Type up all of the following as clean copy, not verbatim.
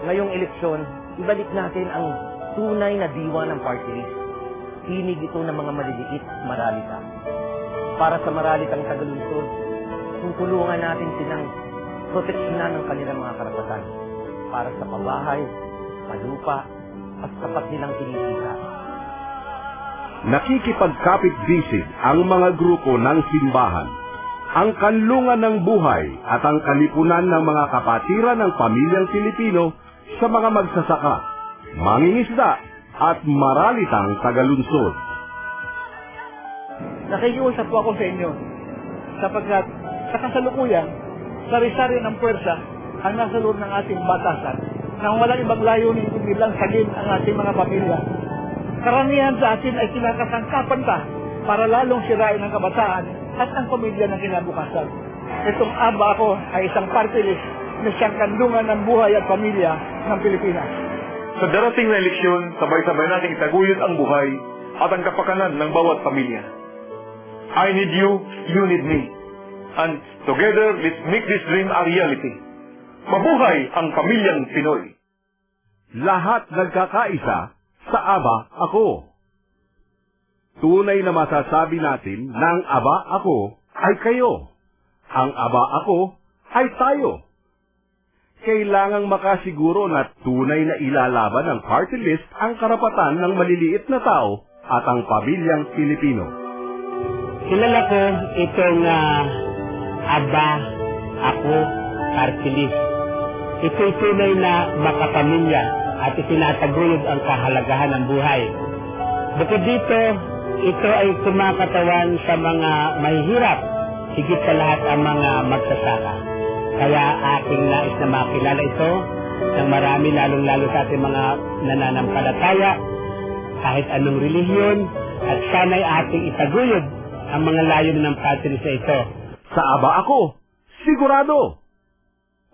ngayong eleksyon, ibalik natin ang tunay na diwa ng party list. Tinig ito ng mga maliliit maralita. Para sa maralitang tagalunsod, tutulungan natin silang proteksyonan ng kanilang mga karapatan para sa pabahay, palupa, at sapat nilang kinikita. Nakikipagkapit-bisig ang mga grupo ng simbahan, ang kanlungan ng buhay at ang kalipunan ng mga kapatiran ng pamilyang Pilipino sa mga magsasaka, mangingisda at maralitang tagalunsod. Nakikiusap po ako sa inyo sapagkat sa kasalukuyan, sari-sari ng puwersa ang nasa loob ng ating batasan nang walang ibang layunin kundi lang sagin ang ating mga pamilya. Karamihan sa atin ay kinakasangkapan pa para lalong sirain ang kabataan at ang pamilya ng kinabukasan. Itong ABA ako ay isang party list na siyang kandungan ng buhay at pamilya ng Pilipinas. Sa darating na eleksyon, sabay-sabay nating itaguyod ang buhay at ang kapakanan ng bawat pamilya. I need you, you need me. And together, let's make this dream a reality. Mabuhay ang pamilyang Pinoy. Lahat nagkakaisa sa ABA ako. Tunay na masasabi natin na ang ABA ako ay kayo. Ang ABA ako ay tayo. Kailangang makasiguro na tunay na ilalaban ng party list ang karapatan ng maliliit na tao at ang pamilyang Pilipino. Kilala ko itong ABA ako party list. Ito'y tunay na makapamilya at itinataguyod ang kahalagahan ng buhay. Bukod dito, ito ay kumakatawan sa mga mahihirap, higit sa lahat ang mga magsasaka. Kaya aking nais na makilala ito ng marami, lalong-lalo sa ating mga nananampalataya, kahit anong relihiyon, at sana'y ating itaguyod ang mga layunin ng party list ito. Sa ABA ako, sigurado!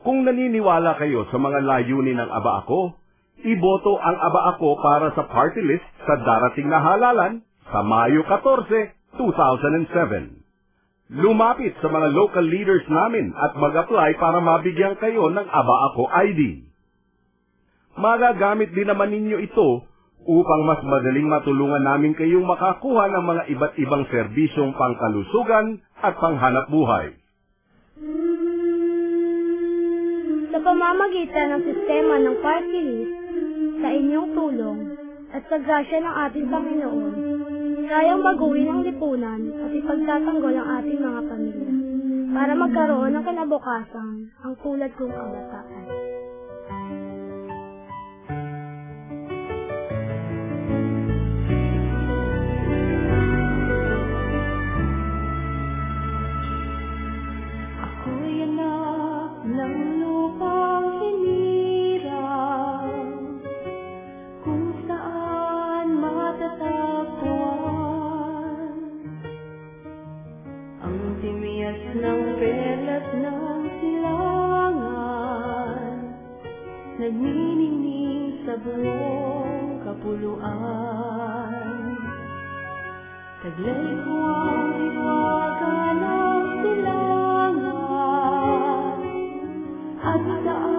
Kung naniniwala kayo sa mga layunin ng ABA ako, iboto ang ABA ako para sa party list sa darating na halalan sa Mayo 14, 2007. Lumapit sa mga local leaders namin at mag-apply para mabigyan kayo ng ABA ako ID. Magagamit din naman ninyo ito upang mas madaling matulungan namin kayong makakuha ng mga iba't ibang serbisyong pangkalusugan at panghanap buhay. Sa pamamagitan ng sistema ng party list, sa inyong tulong at sa grasya ng ating Panginoon, kayang baguhin ang lipunan at ipagtatanggol ang ating mga pamilya para magkaroon ng kinabukasan ang tulad kong kabataan. Ako'y anak ng lupang hinirang, kung saan matatagpuan ang timiyas ng perlas ng silangan, nagniningning sa buong kapuluan. Taglay ko ang hiwaga ng silangan at saan